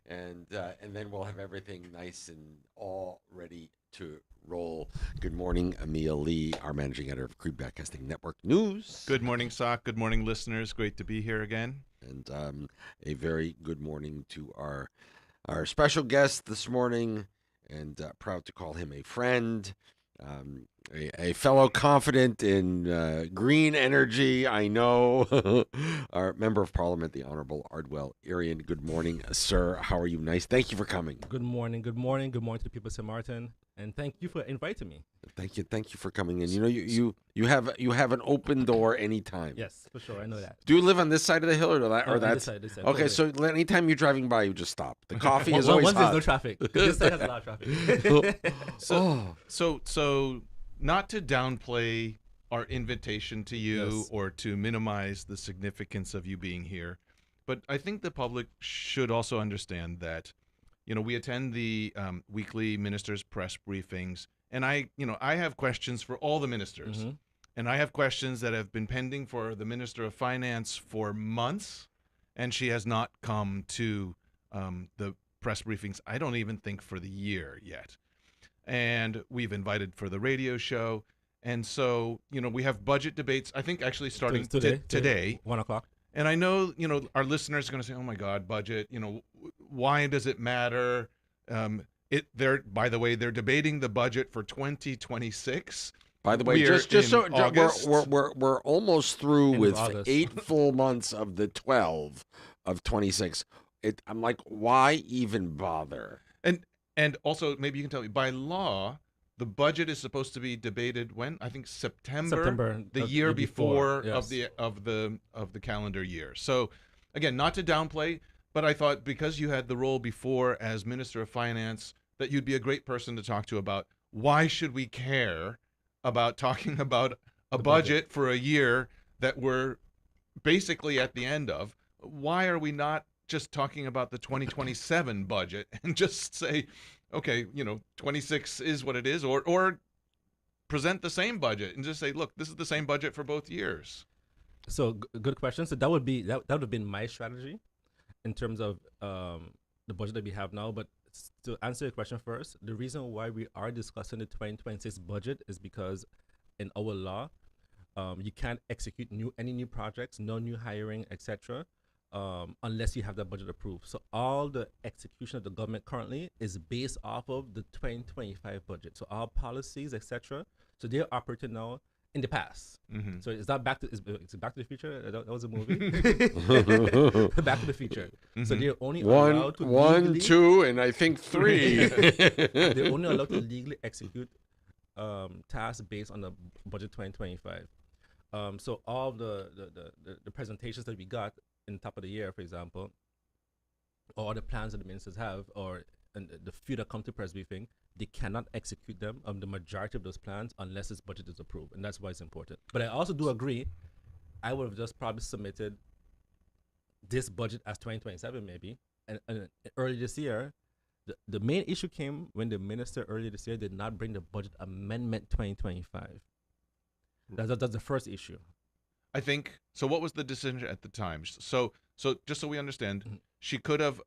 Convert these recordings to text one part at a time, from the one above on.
and then we'll have everything nice and all ready to roll. Good morning, Emil Lee, our managing editor of Cree Broadcasting Network News. Good morning, Soc. Good morning, listeners. Great to be here again. And a very good morning to our special guest this morning, and proud to call him a friend, a fellow confident in green energy. I know our member of Parliament, the Honorable Ardwell Irion. Good morning, sir. How are you? Nice. Thank you for coming. Good morning. Good morning. Good morning to the people of St. Martin, and thank you for inviting me. Thank you for coming in. You know, you have an open door anytime. Yes, for sure. I know that. Do you live on this side of the hill or that or This that? side. Okay, so anytime you're driving by, you just stop. The coffee is always once hot. there's no traffic. This side has a lot of traffic. So not to downplay our invitation to you Yes. or to minimize the significance of you being here, but I think the public should also understand that, we attend the weekly ministers' press briefings, and I have questions for all the ministers. Mhm. And I have questions that have been pending for the Minister of Finance for months, and she has not come to the press briefings, I don't even think for the year yet. And we've invited for the radio show. And so, we have budget debates, I think actually starting today. 1 o'clock. And I know, our listeners are going to say, oh my God, budget, why does it matter? By the way, they're debating the budget for 2026. By the way, We are just so in August. we're almost through End of with August. 8 full months of the 12 of 26. I'm like, why even bother? And also, maybe you can tell me, by law, the budget is supposed to be debated when? I think September, the year before yes. of the calendar year. So, again, not to downplay, but I thought because you had the role before as Minister of Finance, that you'd be a great person to talk to about why should we care about talking about a The budget for a year that we're basically at the end of. Why are we not just talking about the 2027 budget and just say, okay, 26 is what it is, or present the same budget and just say, look, this is the same budget for both years. So good question. So that would have been my strategy in terms of the budget that we have now. But to answer your question first, the reason why we are discussing the 2026 budget is because in our law, you can't execute any new projects, no new hiring, etc. Unless you have that budget approved. So all the execution of the government currently is based off of the 2025 budget. So all policies, etc. So they're operating now in the past. Mm-hmm. So is that it's Back to the Future? That was a movie. Back to the Future. Mm-hmm. So they're only One, allowed to 2, and I think 3. they're only allowed to legally execute tasks based on the budget 2025. So all the presentations that we got in top of the year, for example, or the plans that the ministers have, or and the few that come to press briefing, they cannot execute them, the majority of those plans, unless this budget is approved, and that's why it's important. But I also do agree, I would have just probably submitted this budget as 2027 maybe, and early this year, the main issue came when the minister earlier this year did not bring the budget amendment 2025. That's the first issue. I think so. What was the decision at the time? So just so we understand, she could have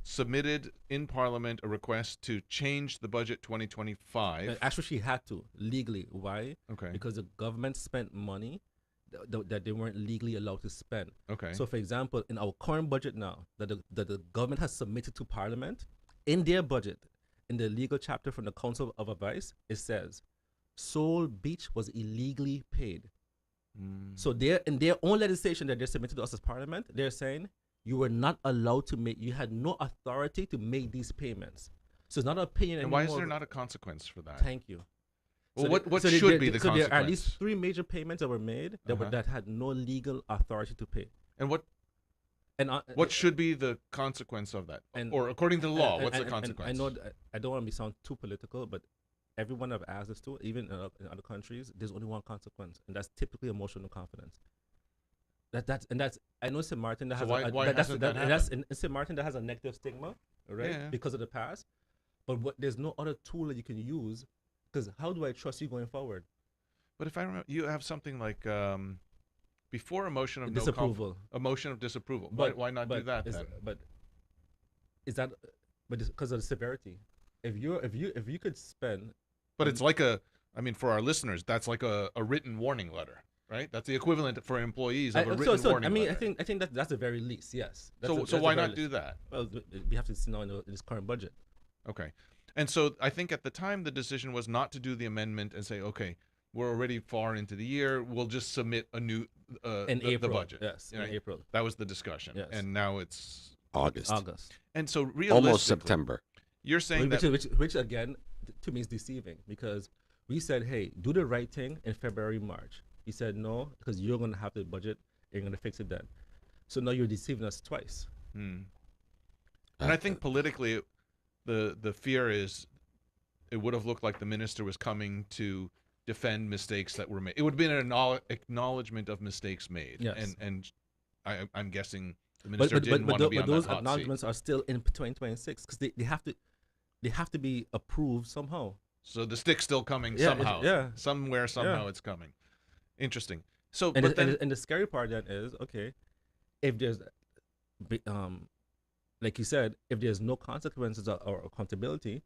submitted in Parliament a request to change the budget 2025. Actually, she had to legally. Why? Okay. Because the government spent money that they weren't legally allowed to spend. Okay. So, for example, in our current budget now, that the government has submitted to Parliament, in their budget, in the legal chapter from the Council of Advice, it says, Soul Beach was illegally paid. So in their own legislation that they submitted to us as Parliament, they're saying you were not allowed to make, you had no authority to make these payments. So it's not an opinion And anymore. why is there not a consequence for that? Thank you. Well, So what there- should be the so consequence? there are at least 3 major payments that were made that Uh-huh. that had no legal authority to pay. And And what should be the consequence of that? And- Or according to the law, what's the and consequence? I know I don't want to be sound too political, but everyone I've asked this to, even in other countries, there's only one consequence, and that's typically emotional confidence. That's I know St. Martin that So has why hasn't that that's in St. Martin that has a negative stigma, right? Yeah. Because of the past. But there's no other tool that you can use, because how do I trust you going forward? But if I remember, you have something like before a motion of Disapproval. a motion of disapproval. But why not do that is- then? But is that, but it's because of the severity. If you could spend, But it's like for our listeners, that's like a written warning letter, right? That's the equivalent for employees of a written warning letter. I think that's the very least. Yes. So why not do that? Well, we have to see now in this current budget. Okay. And so I think at the time the decision was not to do the amendment and say, okay, we're already far into the year, we'll just submit a new In April, the budget. yes, in Right? April. That was the discussion. Yes. And now it's August. and so realistically, Almost September. You're saying that Which again, to me is deceiving, because we said, hey, do the right thing in February, March. He said no, because you're going to have the budget, you're going to fix it then. So now you're deceiving us twice. and I think politically, the fear is it would have looked like the minister was coming to defend mistakes that were made. It would have been an acknowledgement of mistakes made. Yes. And I'm guessing the minister didn't want to be on those that hot acknowledgements seat. are still in 2026, because they have to be approved somehow. So the stick's still coming Yeah, somehow. yeah. Somehow it's coming. Interesting. So, And but then and the scary part then is, okay, if there's, like you said, if there's no consequences or accountability,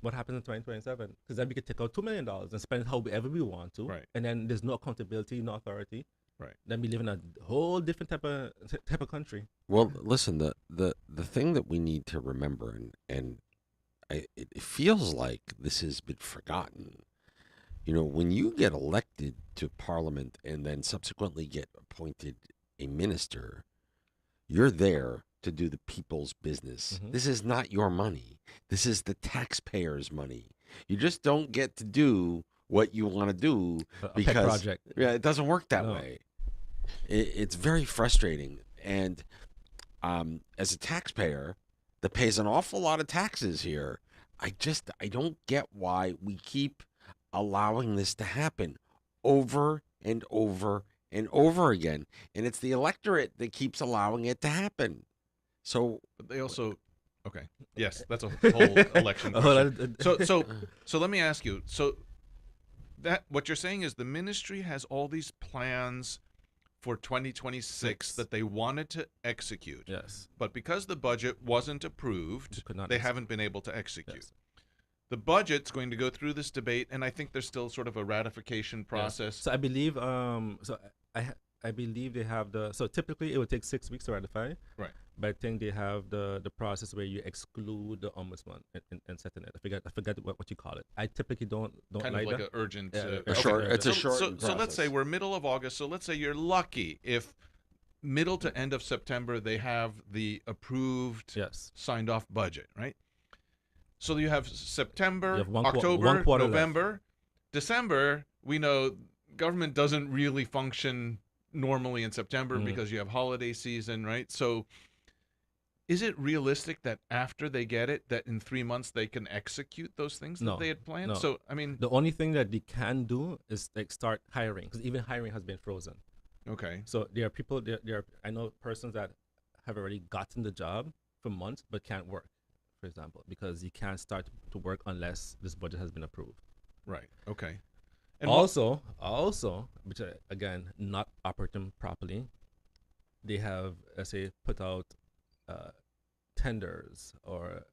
what happens in 2027? Because then we could take out $2 million and spend it however we want to, Right. and then there's no accountability, no authority. Right. Then we live in a whole different type of country. Well, listen, the thing that we need to remember, and it feels like this has been forgotten. You know, when you get elected to Parliament and then subsequently get appointed a minister, you're there to do the people's business. Mhm. This is not your money. This is the taxpayers' money. You just don't get to do what you want to do A pet because project. yeah, it doesn't work that No. way. It's very frustrating. And as a taxpayer that pays an awful lot of taxes here, I don't get why we keep allowing this to happen over and over and over again. And it's the electorate that keeps allowing it to happen. So But they also, okay, yes, that's a whole election question. So let me ask you. So that what you're saying is the ministry has all these plans for 2026 that they wanted to execute, Yes. but because the budget wasn't approved, They could not they execute. haven't been able to execute. Yes. The budget's going to go through this debate, and I think there's still sort of a ratification process. So I believe, I believe they have so typically it would take 6 weeks to ratify. Right. But I think they have the process where you exclude the ombudsman and setting it. I forget what you call it. I typically don't Kind like of like that. an urgent. Yeah, a short, it's a So- short. So let's say we're middle of August. So let's say you're lucky if middle to end of September they have the approved, Yes. signed off budget, right? So you have September, You have one October, quarter left. November, December. We know government doesn't really function normally in September Mhm. because you have holiday season, right? So is it realistic that after they get it, that in 3 months they can execute those things that No, they had planned? no. So, I mean, The only thing that they can do is like start hiring, because even hiring has been frozen. okay. So there are people I know persons that have already gotten the job for months but can't work, for example, because you can't start to work unless this budget has been approved. Right. Okay. And also, which again not operating properly, they have, let's say, put out tenders or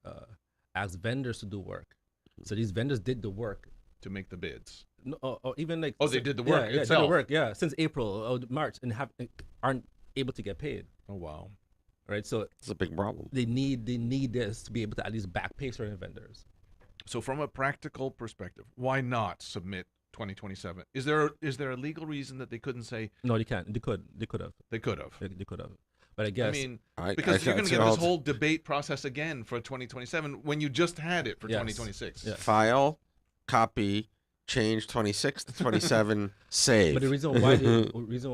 asked vendors to do work. So these vendors did the work. to make the bids. No, or even like Oh, they did the work yeah, did itself. the work, since April or March, and aren't able to get paid. Oh wow. Right, so It's a big problem. they need this to be able to at least back pay certain vendors. So from a practical perspective, why not submit 2027? Is there a legal reason that they couldn't say No, they can't. They could have. they could have? They could have. But I guess I mean, I because you're going to think get it's this whole debate process again for 2027 when you just had it for Yes. 2026. Yeah. file, copy, change 26 to 27, save. But the reason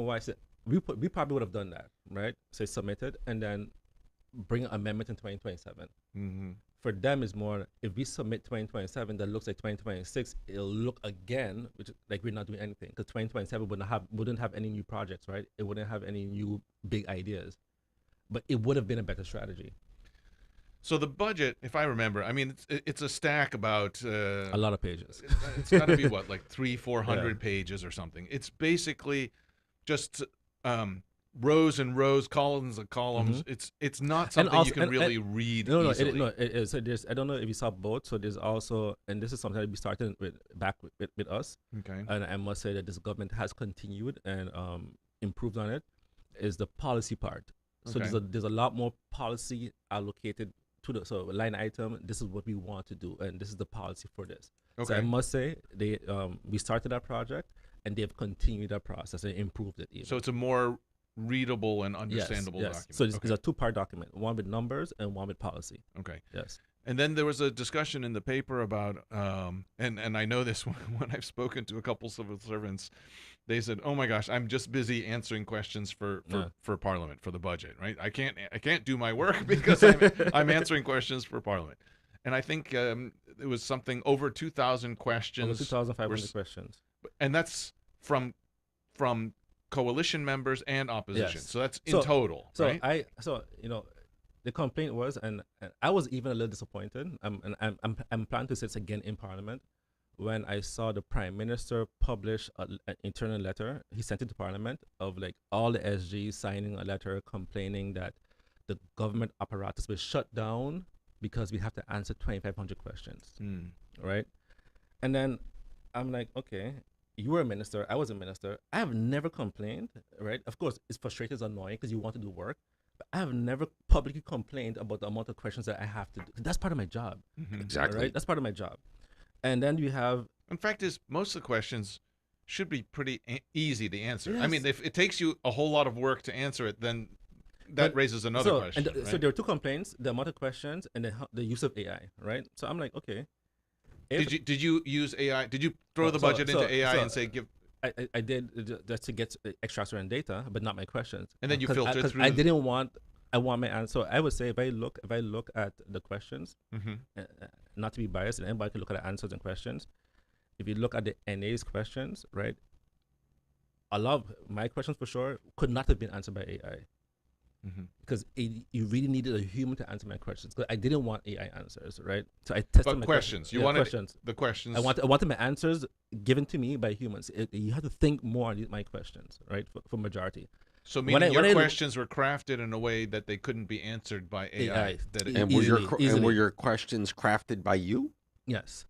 why I said we probably would have done that, right? Say submit it and then bring an amendment in 2027. Mm-hmm. For them, is more if we submit 2027 that looks like 2026, it'll look again, which like we're not doing anything, because 2027 wouldn't have any new projects, right? It wouldn't have any new big ideas, but it would have been a better strategy. So the budget, if I remember, I mean, it's a stack about A lot of pages. it's got to be what, like 300-400 pages or something. It's basically just rows and rows, columns and columns. It's not something you can really read easily. It is. So there's, I don't know if you saw both. So there's also, and this is something that we started with us. Okay. And I must say that this government has continued and improved on it. Is the policy part. So Okay. there's a lot more policy allocated to the line item. This is what we want to do, and this is the policy for this. So I Okay. must say we started that project, and they've continued that process and improved it even. So it's a more readable and understandable yes. document. So it's Okay. a two-part document, one with numbers and one with policy. Okay. Yes. And then there was a discussion in the paper about, and I know this when I've spoken to a couple civil servants, they said, "Oh my gosh, I'm just busy answering questions for Parliament, for the budget, right? I can't do my work because I'm answering questions for Parliament." And I think it was something over 2,000 questions, Over 2,500 questions. and that's from coalition members and opposition. Yes. So that's in So- total, So right? the complaint was, and I was even a little disappointed. I'm planning to say this again in Parliament. When I saw the Prime Minister publish an internal letter, he sent it to Parliament of like all the SGs signing a letter complaining that the government apparatus was shut down because we have to answer 2,500 questions, Hmm. right? And then I'm like, okay, you were a minister, I was a minister. I have never complained, right? Of course, it's frustrating, it's annoying because you want to do work. But I have never publicly complained about the amount of questions that I have to do. That's part of my job, Exactly. right? That's part of my job. And then you have In fact, most of the questions should be pretty easy to answer. I Yes. mean, if it takes you a whole lot of work to answer it, then that But- raises another so, question. and so right? there were two complaints: the amount of questions and the use of AI, right? So I'm like, okay. If Did you use AI? Did you throw the So- budget so- into AI so- and say give? I did just to get extracts and data, but not my questions. And then you 'Cause filter 'cause through I the- didn't want. I want my answer. So I would say if I look at the questions, Mhm. not to be biased, and anybody can look at the answers and questions. If you look at the NA's questions, right, a lot of my questions for sure could not have been answered by AI Mhm. because you really needed a human to answer my questions. Because I didn't want AI answers, right? So I tested But my questions. You yeah, wanted questions. the questions. I wanted my answers given to me by humans. You have to think more on my questions, right? For majority. so when meaning I- your when I- questions were crafted in a way that they couldn't be answered by AI. AI. That E- And were easily. your questions crafted by you? Yes.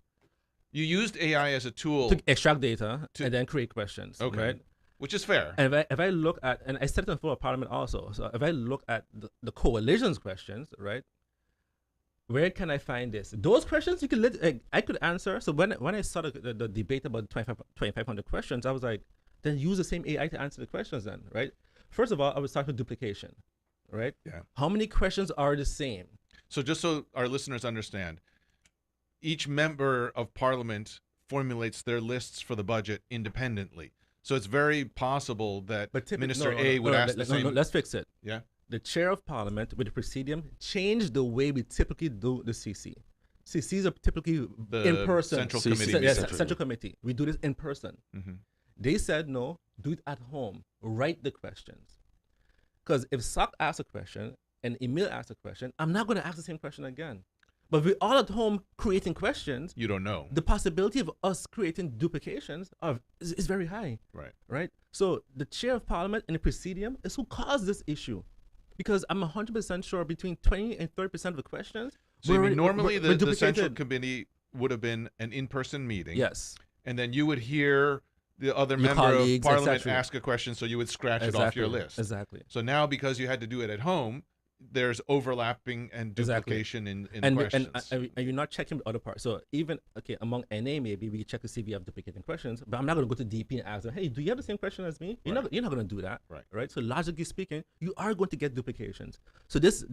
you used AI as a tool, To extract data To- and then create questions. Okay. Right. which is fair. And if I look at, and I said it on the floor of Parliament also, so if I look at the coalition's questions, right, where can I find this? Those questions you can I could answer. So when I saw the debate about 2,500 questions, I was like, then use the same AI to answer the questions then, right? First of all, I was talking about duplication, right? Yeah. How many questions are the same? So just so our listeners understand, each member of Parliament formulates their lists for the budget independently. So it's very possible that Minister A would ask the same. No, let's fix it. Yeah. The chair of Parliament with the presidium changed the way we typically do the CC. CCs are typically The in person. Central CC, Committee. Yes, Central- Central Committee. We do this in person. Mhm. They said no, do it at home. Write the questions. Because if Soc asks a question and Emil asks a question, I'm not going to ask the same question again. But we're all at home creating questions. You don't know. The possibility of us creating duplications is very high. Right. Right? So the chair of Parliament and the presidium is who caused this issue. Because I'm 100% sure between 20 and 30% of the questions. So you were mean normally were the Central duplicated. Committee would have been an in-person meeting. Yes. And then you would hear the other Your member of colleagues, Parliament etc. ask a question, so you would scratch it off your list. Exactly. So now, because you had to do it at home, there's overlapping and Exactly. duplication in And questions. and you're not checking the other part. So even among NA maybe we check to see if we have duplicating questions, but I'm not going to go to DP and ask them, hey, do you have the same question as me? You're not going to do that, Right. So logically speaking, you are going to get duplications. So this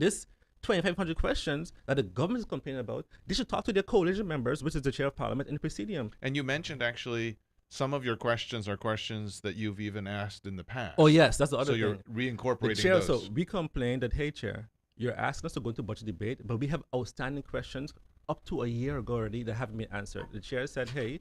2,500 questions that the government is complaining about, they should talk to their coalition members, which is the chair of Parliament and the presidium. And you mentioned actually some of your questions are questions that you've even asked in the past. Oh yes, that's the other So you're thing. reincorporating The chair, those. so we complained that, hey chair, you're asking us to go into budget debate, but we have outstanding questions up to a year ago already that haven't been answered. The chair said, hey,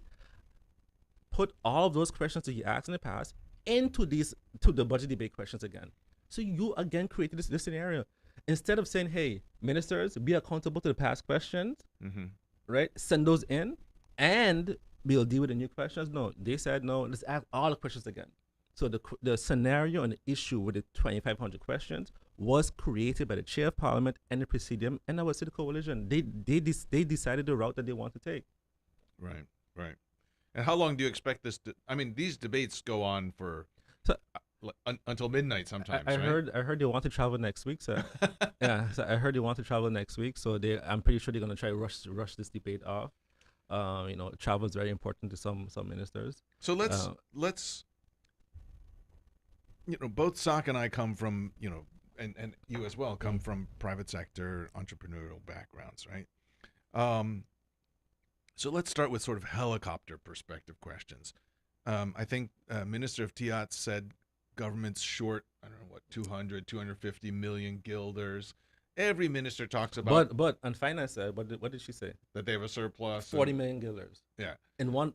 put all of those questions that you asked in the past into the budget debate questions again. So you again created this scenario. Instead of saying, hey, ministers, be accountable to the past questions, Mm-hmm. right? Send those in and we'll deal with the new questions. No, they said no, let's ask all the questions again. So the scenario and the issue with the 2,500 questions was created by the chair of parliament and the presidium and our city coalition. They decided the route that they want to take. Right, right. And how long do you expect this to, I mean, these debates go on for So until midnight sometimes, I right? heard they want to travel next week, so yeah. So I heard they want to travel next week. So I'm pretty sure they're gonna try to rush this debate off. Travel is very important to some ministers. So let's Uh, both Soc and I come from, and you as well come from private sector entrepreneurial backgrounds, right? So let's start with sort of helicopter perspective questions. I think Minister of Tiat said government's short, I don't know what, 250 million guilders. Every minister talks about but on finance side, what did she say? that they have a surplus. 40 million guilders. Yeah. In one.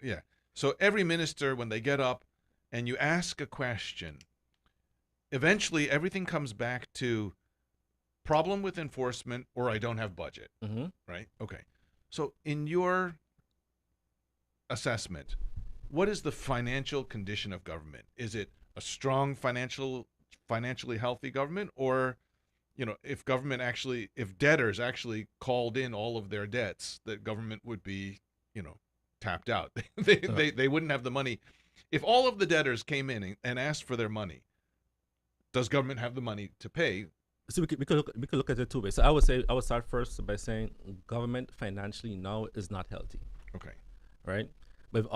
Yeah. So every minister, when they get up and you ask a question, eventually everything comes back to problem with enforcement or I don't have budget, Mm-hmm. right? Okay. So in your assessment, what is the financial condition of government? Is it a strong financially healthy government, or if debtors actually called in all of their debts, that government would be, tapped out. They wouldn't have the money. If all of the debtors came in and asked for their money, does government have the money to pay? So we could look at it two ways. So I would start first by saying government financially now is not healthy, Okay. right? But if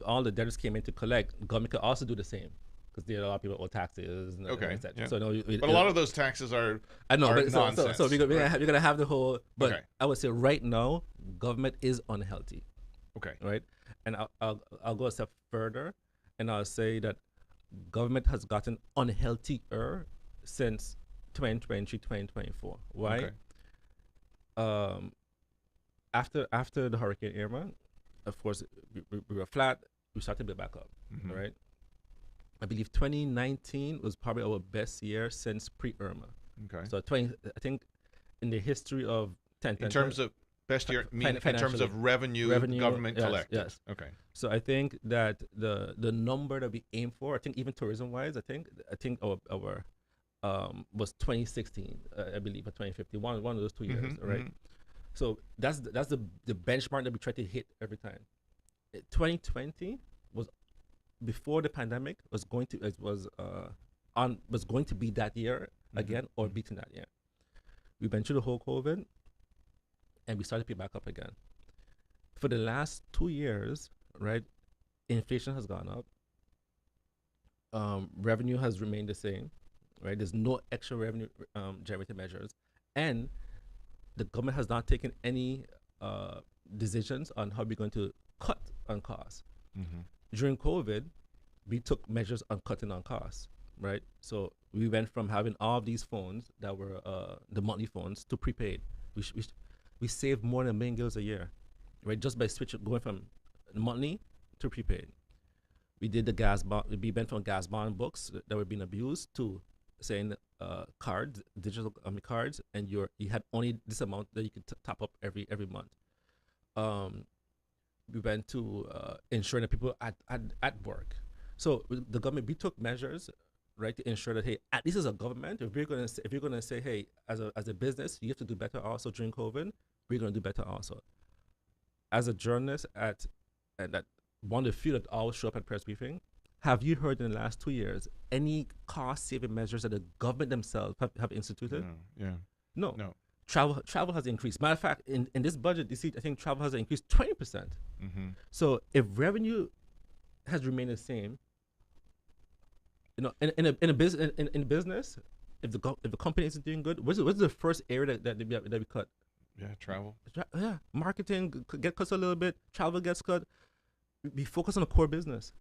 all the debtors came in to collect, government could also do the same because there are a lot of people owe taxes. And Okay, et cetera. yeah. So no, But a lot of those taxes are I know, but nonsense. so we're gonna have the whole. But Okay. I would say right now government is unhealthy, Okay. right? And I'll go a step further, and I'll say that government has gotten unhealthier since 2020, 2024. Why? Okay. After the Hurricane Irma, of course, we were flat. We started to build back up, Mhm. right? I believe 2019 was probably our best year since pre-Irma. Okay. So I think in the history of 10, In terms of best year, in terms of revenue government yes, collected. yes. Okay. So I think that the number that we aim for, I think even tourism wise, I think our was 2016, I believe, or 2051, one of those 2 years, Mhm, right? mhm. So that's the benchmark that we try to hit every time. 2020 was before the pandemic was going to be that year again or beating that year. We went through the whole COVID, and we started to pick back up again. For the last 2 years, right, inflation has gone up. Revenue has remained the same, right? There's no extra revenue generated measures, and the government has not taken any decisions on how we're going to cut on costs. Mhm. During COVID, we took measures on cutting on costs, right? So we went from having all of these phones that were the monthly phones to prepaid. We saved more than $1 million a year, right? Just by going from monthly to prepaid. We did the gas bond. We went from gas bond books that were being abused to saying cards, digital cards, and you had only this amount that you could top up every month. We went to ensuring that people at work. So the government, we took measures, right, to ensure that, hey, at least as a government, if you're gonna say, hey, as a business, you have to do better also during COVID, we're gonna do better also. As a journalist and that one of the few that always show up at press briefing, have you heard in the last 2 years any cost saving measures that the government themselves have instituted? No. Yeah. No. No. Travel has increased. Matter of fact, in this budget, you see, I think travel has increased 20%. Mm-hmm. So if revenue has remained the same, in a business, if the company isn't doing good, what's the first area that we cut? Yeah. Travel. Yeah, marketing get cut a little bit. Travel gets cut. We focus on the core business,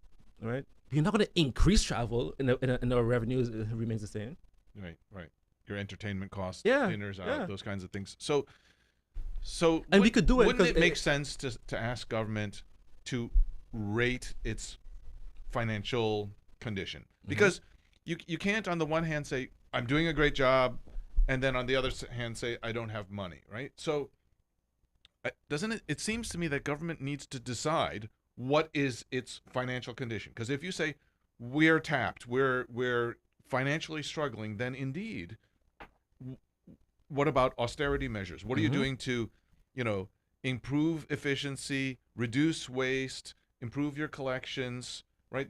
right? You're not going to increase travel, and our revenues remains the same. Right. Right. Your entertainment costs, Yeah, dinners out, yeah. those kinds of things. So And we could do it Wouldn't because it make sense to ask government to rate its financial condition? Because you can't on the one hand say I'm doing a great job, and then on the other hand say I don't have money, right? So doesn't it? It seems to me that government needs to decide what is its financial condition. Because if you say we're tapped, we're financially struggling, then indeed, what about austerity measures? What are you Mm-hmm. doing to, improve efficiency, reduce waste, improve your collections, right?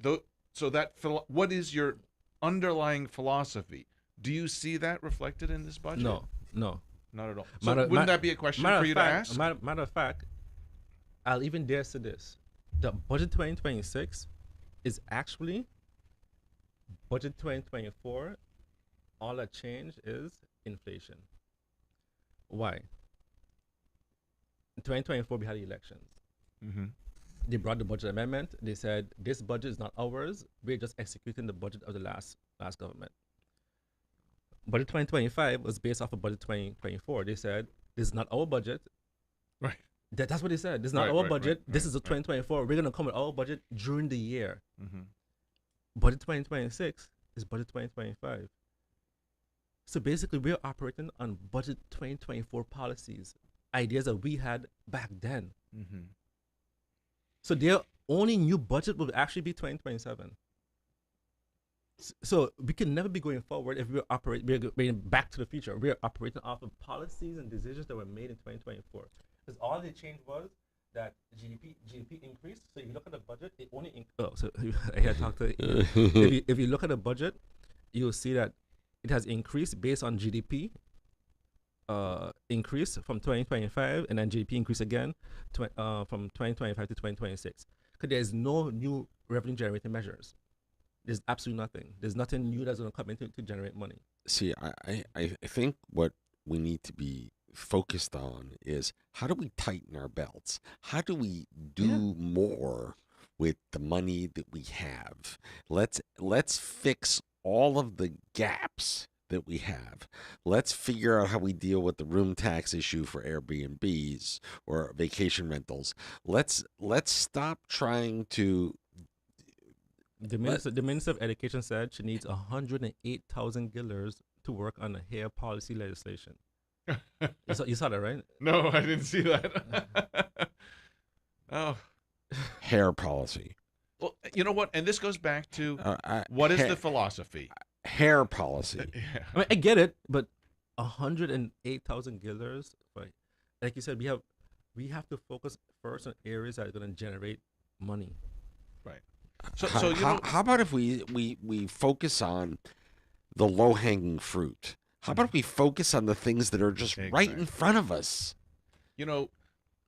So what is your underlying philosophy? Do you see that reflected in this budget? No, no. Not at all. So Matter, wouldn't matter, that be a question for you to ask? matter of fact, I'll even dare say this: the budget 2026 is actually budget 2024. All that change is inflation. Why? In 2024, we had elections. Mm-hmm. They brought the budget amendment. They said this budget is not ours. We're just executing the budget of the last government. Budget 2025 was based off of budget 2024. They said this is not our budget. Right. That's what they said. This is not Right, our right, budget. right, This right, is the right. 2024. We're gonna come with our budget during the year. Mm-hmm. Budget 2026 is budget 2025. So basically, we're operating on budget 2024 policies, ideas that we had back then. Mm-hmm. So their only new budget will actually be 2027. So we can never be going forward if we're going back to the future. We're operating off of policies and decisions that were made in 2024. Because all the change was that GDP increased. So if you look at the budget, it only so I had talked to if you look at the budget, you'll see that it has increased based on GDP increase from 2025, and then GDP increase again from 2025 to 2026. Because there's no new revenue generating measures. There's absolutely nothing. There's nothing new that's going to come in to generate money. See, I think what we need to be focused on is how do we tighten our belts? How do we do more with the money that we have? Let's fix all of the gaps that we have. Let's figure out how we deal with the room tax issue for Airbnbs or vacation rentals. Let's stop trying to The Minister of Education said she needs 108,000 guilders to work on the hair policy legislation. You saw that, right? No, I didn't see that. Oh, hair policy. well, you know what? And this goes back to Uh, what is ha- the philosophy? hair policy? Yeah. I mean, I get it, but 108,000 guilders, like you said, we have to focus first on areas that are going to generate money. Right. So you know, How about if we focus on the low hanging fruit? How about if we focus on the things that are just right in Exactly. front of us?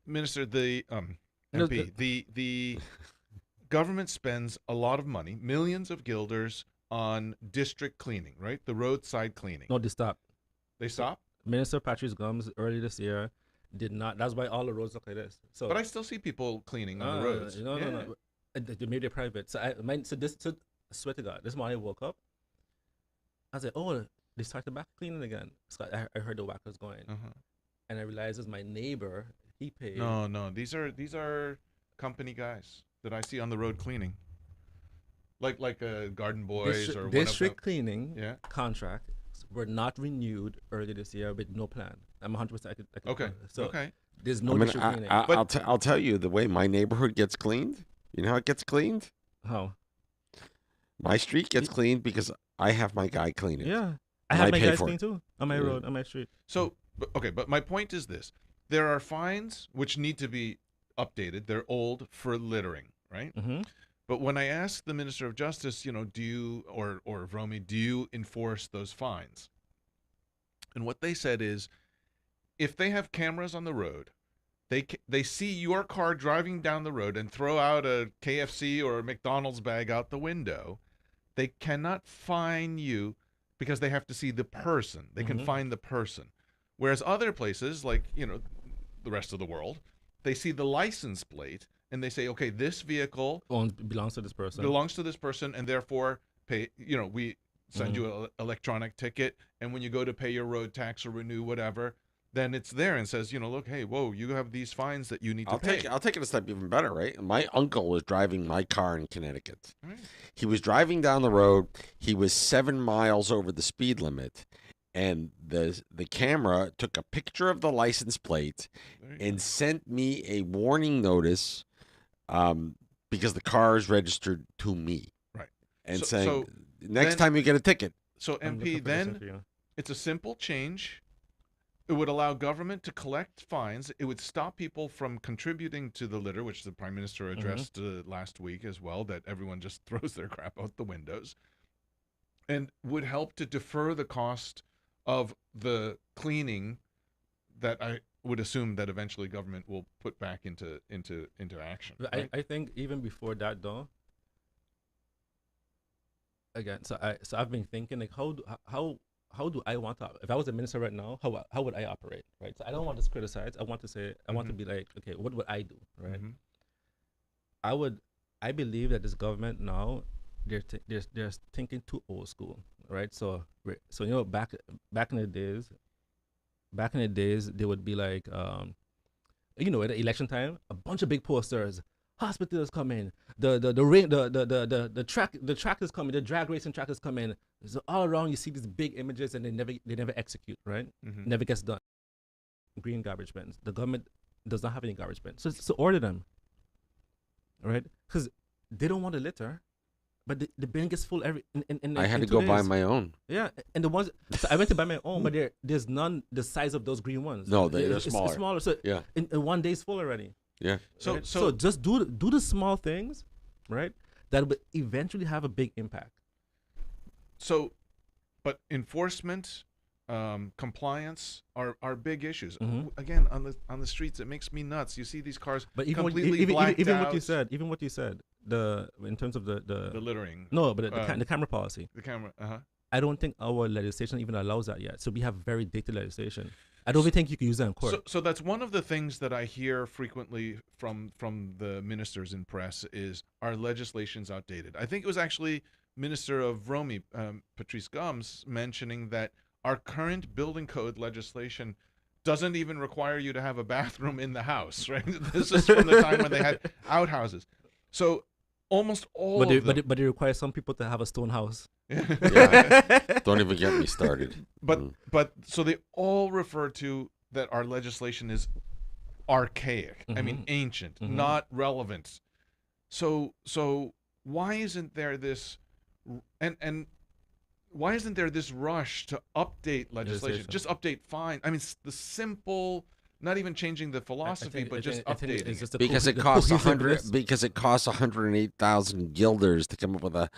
Minister, the No, MP, the government spends a lot of money, millions of guilders, on district cleaning, right? The roadside cleaning. No, they stopped. They stop, Minister Patrice Gums early this year did not. That's why all the roads look like this. So, but I still see people cleaning on the roads. No. They made it private. So I swear to God, this morning I woke up. I said, "Oh, they started back cleaning again." So I heard the whackers going, Uh-huh. and I realized it's my neighbor. He paid. No, these are company guys that I see on the road cleaning, like Garden Boys or district cleaning Yeah. contracts were not renewed early this year with no plan. I'm 100%. I could Okay. So Okay. there's no I mean, district cleaning. I'll tell you the way my neighborhood gets cleaned. You know how it gets cleaned? How? My street gets cleaned because I have my guy clean it. Yeah, I And have I my pay guys for clean it. too on my Yeah. road, on my street. So, but my point is this: there are fines which need to be updated. They're old for littering, right? Mm-hmm. But when I asked the Minister of Justice, do you or Vromi, do you enforce those fines? And what they said is, if they have cameras on the road, they see your car driving down the road and throw out a KFC or a McDonald's bag out the window, they cannot fine you because they have to see the person. They can Mhm. find the person. Whereas other places, like the rest of the world, they see the license plate and they say, okay, this vehicle Belongs to this person. belongs to this person, and therefore pay. We send you an electronic ticket, and when you go to pay your road tax or renew whatever, then it's there and says, look, hey, whoa, you have these fines that you need to pay. I'll take it a step even better, right? My uncle was driving my car in Connecticut. Right. He was driving down the road. He was 7 miles over the speed limit, and the camera took a picture of the license plate There you and go. sent me a warning notice because the car is registered to me. Right. and So, saying, so next then, time you get a ticket. so I'm MP, looking for this then for you. it's a simple change. It would allow government to collect fines. It would stop people from contributing to the litter, which the Prime Minister addressed last week as well, that everyone just throws their crap out the windows, and would help to defer the cost of the cleaning that I would assume that eventually government will put back into action. But Right? I think even before that though, again, so I've been thinking like how do I want to, if I was a minister right now, how would I operate, right? So I don't want to criticize. I want to say, I want to be like, okay, what would I do, right? Mhm. I would, I believe that this government now, they're thinking too old school, right? So so you know, back in the days, they would be like, you know, at the election time, a bunch of big posters, hospitals coming, the ring, the track is coming, the drag racing track is coming. So all around you see these big images, and they never execute, right? Mhm. Never gets done. Green garbage bins. The government does not have any garbage bins, so order them, right? Because they don't want to litter, but the bin gets full I had in to two go buy days. my own. Yeah, and the ones, so I went to buy my own, but there's none the size of those green ones. No, they're It's smaller. smaller. So Yeah, in one day it's full already. yeah. So, Right? so, So just do the small things, right? That will eventually have a big impact. so, but enforcement, compliance are big issues. Mhm. Again, on the streets, it makes me nuts. You see these cars But even completely blacked even out. even what you said, the in terms of The littering, no, but um, the camera policy, the camera. I don't think our legislation even allows that yet. So we have very dated legislation. I don't even think you can use that in court. So that's one of the things that I hear frequently from the ministers in press is our legislation's outdated. I think it was actually Minister of Romy, Patrice Gums, mentioning that our current building code legislation doesn't even require you to have a bathroom in the house. Right? This is from the time when they had outhouses. So almost all of them. But it requires some people to have a stone house. Yeah. Don't even get me started. But so they all refer to that our legislation is archaic. I mean Mhm. ancient, Mhm. not relevant. So why isn't there this and why isn't there this rush to update legislation? Legislation. Just update fine. I mean the simple, not even changing the philosophy, but just updating it's just Because it the costs cohesiveness. because it costs 108,000 guilders to come up with a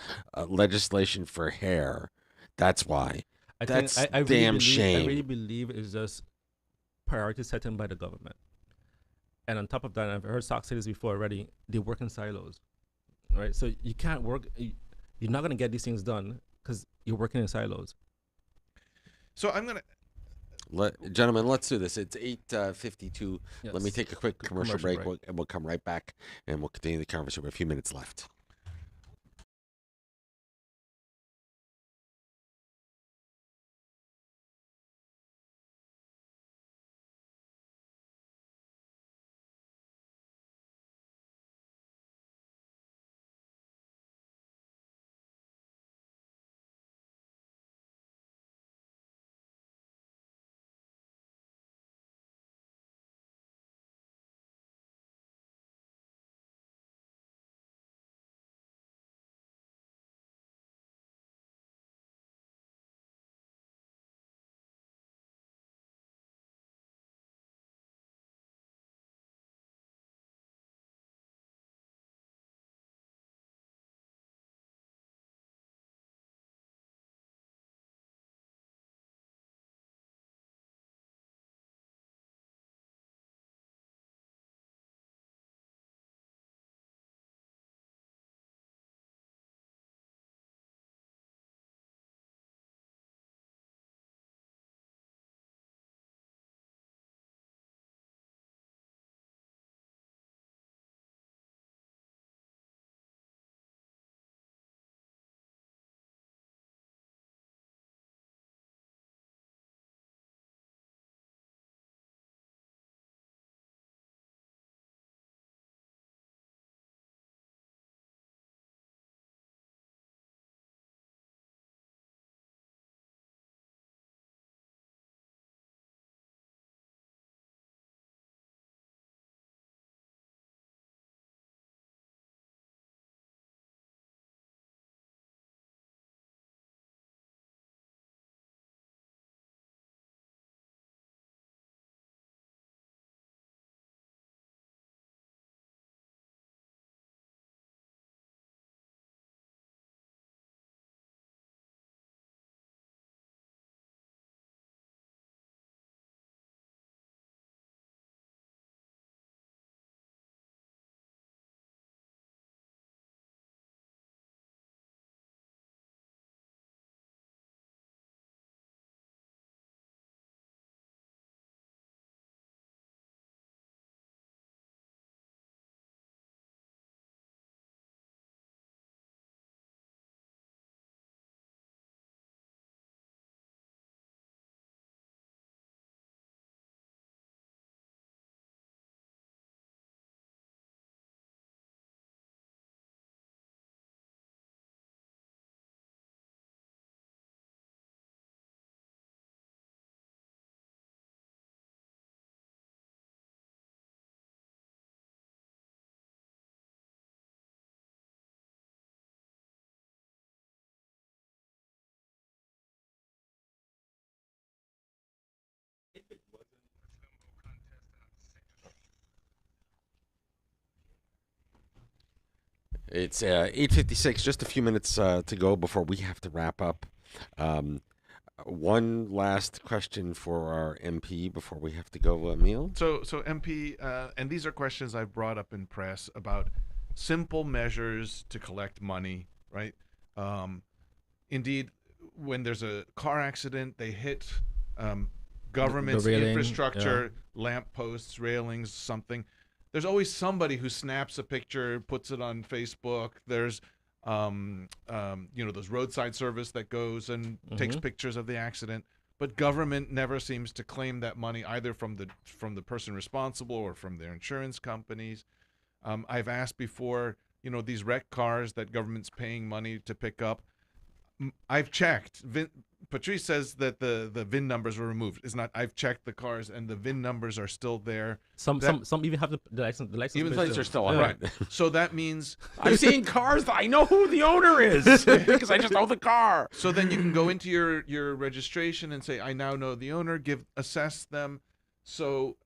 legislation for hair. That's why. I think That's I really damn believe, shame. I really believe it's just priority setting by the government. And on top of that, I've heard Soc say this before already, they work in silos, right? So you can't work, you're not going to get these things done because you're working in silos. So I'm gonna Gentlemen, let's do this. It's 8:52. Let me Yes. take a quick commercial Commercial break, break. and we'll come right back, and we'll continue the conversation. We have a few minutes left. It's 8:56. Just a few minutes to go before we have to wrap up. Um, one last question for our MP before we have to go, Emil. So MP, and these are questions I've brought up in press about simple measures to collect money, right? Indeed, when there's a car accident, they hit government's railing, infrastructure, lamp posts, railings, something. There's always somebody who snaps a picture, puts it on Facebook. There's those roadside service that goes and takes pictures of the accident. But government never seems to claim that money either from the person responsible or from their insurance companies. I've asked before, these wrecked cars that government's paying money to pick up. I've checked. Patrice says that the VIN numbers were removed. It's not. I've checked the cars and the VIN numbers are still there. Some even have the license. The license Even plate plates are still yeah. on. Right. So that means I've seen cars that I know who the owner is because I just know the car. so then you can go into your registration and say, I now know the owner, assess them. So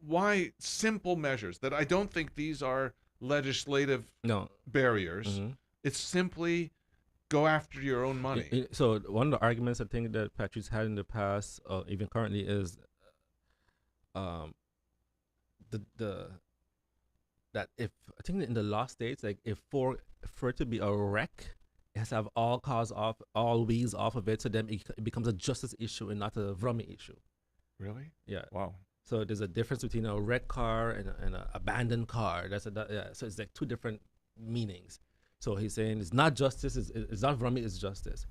why simple measures that I don't think these are legislative No. barriers. It's simply go after your own money. So one of the arguments I think that Patrice had in the past, even currently, is that if I think in the law states, like if for it to be a wreck, it has to have all cars off, all wheels off of it, so then it becomes a justice issue and not a VRUMI issue. Really? Yeah. Wow. So there's a difference between a wrecked car and an abandoned car. So it's like two different meanings. So he's saying it's not justice, it's not VRUMI, it's justice.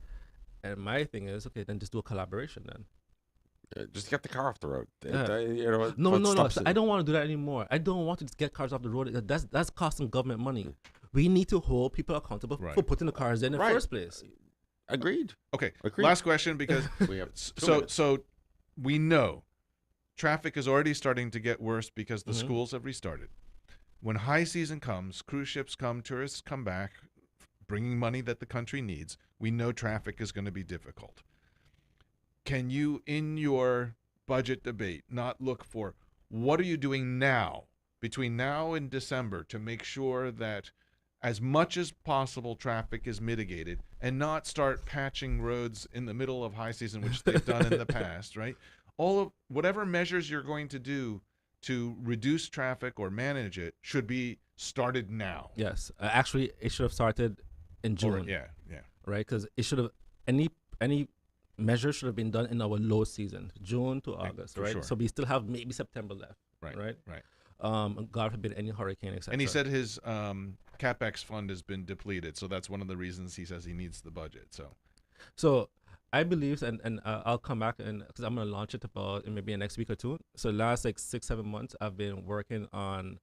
And my thing is, okay, then just do a collaboration then. Just get the car off the road. Yeah. No. So I don't want to do that anymore. I don't want to just get cars off the road. That's costing government money. We need to hold people accountable for putting the cars in the first place. Agreed. Okay. Agreed. Last question, because We have so we know traffic is already starting to get worse because the schools have restarted. When high season comes, cruise ships come, tourists come back, bringing money that the country needs. We know traffic is going to be difficult. Can you, in your budget debate, not look for what are you doing now, between now and December, to make sure that as much as possible traffic is mitigated and not start patching roads in the middle of high season, which they've done in the past, right? All of whatever measures you're going to do to reduce traffic or manage it should be started now. Yes. Actually, it should have started in June. Yeah. Right? Because it should have, any measure should have been done in our low season, June to August, for right? sure. So we still have maybe September left, right? God forbid any hurricane, etc. And he said his CapEx fund has been depleted, so that's one of the reasons he says he needs the budget. So I believe, and I'll come back, and because I'm going to launch it about maybe in next week or two. So last 6-7 months, I've been working on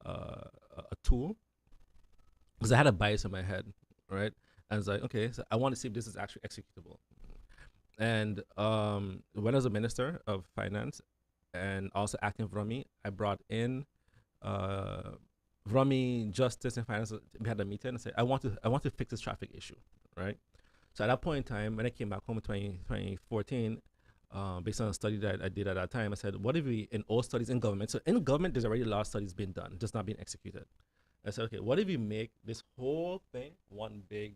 a tool because I had a bias in my head, right? And I was like, okay, so I want to see if this is actually executable. And when I was a minister of finance and also acting VRUMI, I brought in VRUMI, justice, and finance. We had a meeting and said, I want to fix this traffic issue, right? So at that point in time, when I came back home in 2014, based on a study that I did at that time, I said, what if we, in all studies in government, so in government, there's already a lot of studies being done, just not being executed. I said, okay, what if we make this whole thing one big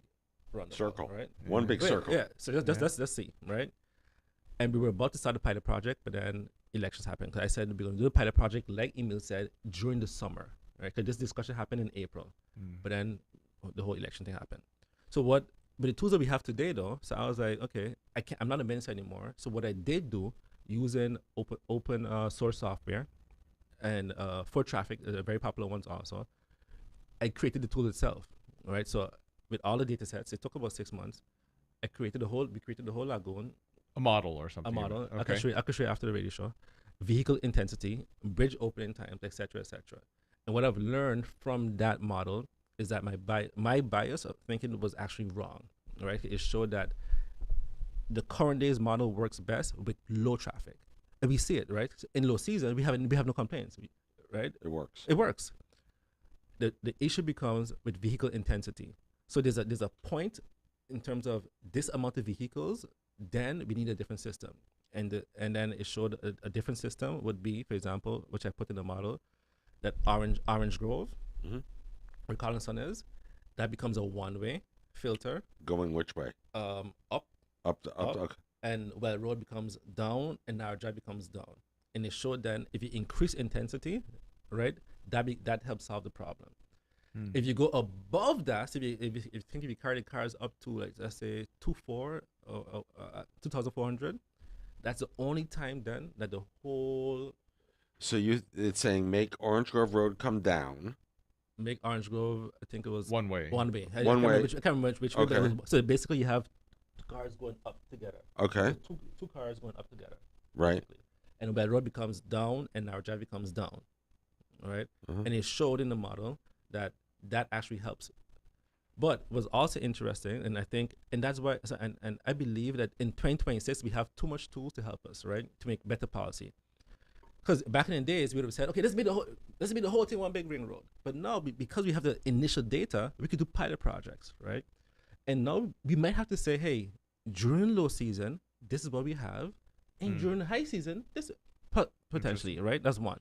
circle, right? One big circle. Yeah, so let's see, right? And we were about to start a pilot project, but then elections happened. Because I said we're going to do a pilot project, like Emil said, during the summer, right? Because this discussion happened in April, but then the whole election thing happened. So but the tools that we have today, though, so I was like, okay, I'm not a minister anymore. So what I did do, using open source software and for traffic, very popular ones also, I created the tool itself, right? So with all the data sets, it took about 6 months. We created the whole lagoon. A model or something. A model. Okay. I could show you after the radio show. Vehicle intensity, bridge opening times, etc., etc. And what I've learned from that model is that my bias of thinking was actually wrong, right? It showed that the current day's model works best with low traffic, and we see it, right? In low season, we have no complaints, right? It works. It works. The issue becomes with vehicle intensity. So there's a point in terms of this amount of vehicles, then we need a different system. And then it showed a different system would be, for example, which I put in the model, that Orange Grove, where Colin Sun is that becomes a one-way filter. Going which way? Up, Up to up. Up. Okay. and Well Road becomes down, and Narrow Drive becomes down. And it showed then if you increase intensity, right, that helps solve the problem. If you go above that, so if you carry the cars up to, like, let's say 2,400, that's the only time then that the whole So it's saying make Orange Grove Road come down. make Orange Grove, I think it was One way. one way. I One can't remember way. which- I can't remember which way, but Okay. so basically you have cars going up together. Okay. Two cars going up together. Right. Basically. And Where Road becomes down and Narrow Drive becomes down. All right. Mhm. And it showed in the model that actually helps. But was also interesting, and I think, and that's why, and I believe that in 2026 we have too much tools to help us, right, to make better policy. Because back in the days we would have said, okay, let's be the whole thing one big ring road. But now because we have the initial data, we could do pilot projects, right? And now we might have to say, hey, during low season, this is what we have, and during the high season, this potentially, right? That's one.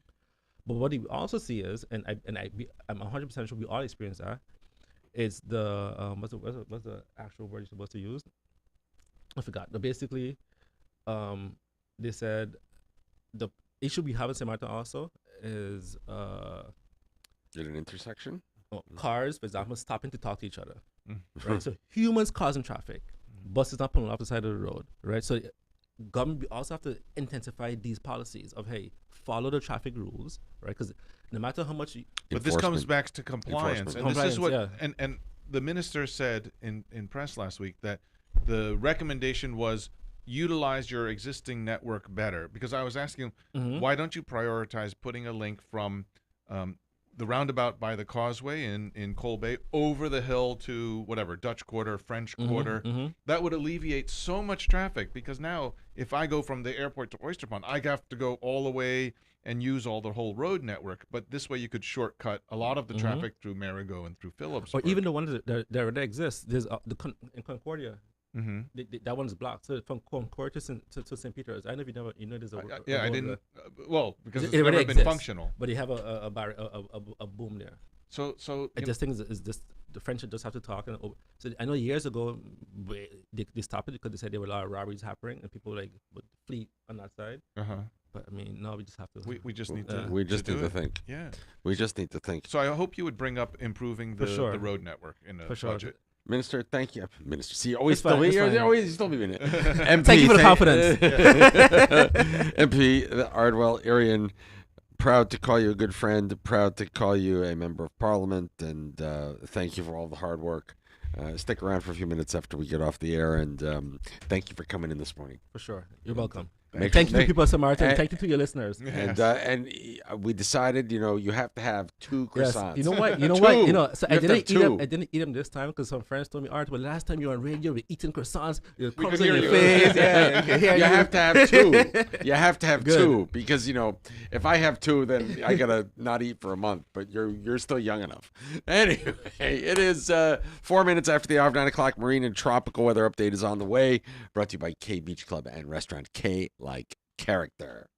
But what we also see is, I'm 100% sure we all experience that, is the what's the actual word you're supposed to use? I forgot. But basically, they said the issue we have in St. Martin also is At an intersection. cars, for example, stopping to talk to each other. Right? So humans causing traffic, buses not pulling off the side of the road, right? So government we also have to intensify these policies of, hey, follow the traffic rules, right? Because no matter how much But this comes Enforcement. back to compliance, and this is Compliance, what yeah. and the minister said in press last week that the recommendation was utilize your existing network better. Because I was asking him, why don't you prioritize putting a link from the roundabout by the causeway in Coal Bay over the hill to whatever, Dutch Quarter, French Quarter. That would alleviate so much traffic, because now if I go from the airport to Oyster Pond, I have to go all the way and use all the whole road network. But this way you could shortcut a lot of the traffic through Marigot and through Phillips. or even the ones that already exist. There's in Concordia. Mm-hmm. That one's blocked. So from Concordia to St. Peter's. I know if you know there's a Yeah, I road didn't. there, Well, because it's It already never been exists. functional. but they have a boom there. So I you just think is just the French just have to talk. So I know years ago they stopped it because they said there were a lot of robberies happening and people like would flee on that side. uh-huh. But I mean, now we just have to. We just need to. We just do need to it. think. Yeah. We just need to think. So I hope you would bring up improving the, For sure. the road network in the For sure. budget. Minister, thank you. Minister, see, always It's fine, still it's you're fine. always still be in it. MP, Thank you for the confidence. MP Ardwell Irion, proud to call you a good friend, proud to call you a member of Parliament, and thank you for all the hard work. Stick around for a few minutes after we get off the air, and thank you for coming in this morning. For sure, you're welcome. Make- Thank you to make- people of St. Martin. and- Thank you to your listeners. And we decided, you have to have 2 Yes. croissants. You know what? You know what? You know. So You I have to didn't have eat them. 2. I didn't eat them this time because some friends told me, "Art, well, last time you were on radio, we eating croissants. Your We crumbs could on hear your you. face. Yeah, you can hear You have to have 2. You have to have Good. 2 because if I have 2, then I gotta not eat for a month. But you're still young enough. Anyway, it is 4 minutes after the hour of 9 o'clock. Marine and tropical weather update is on the way. Brought to you by K Beach Club and Restaurant. K like character.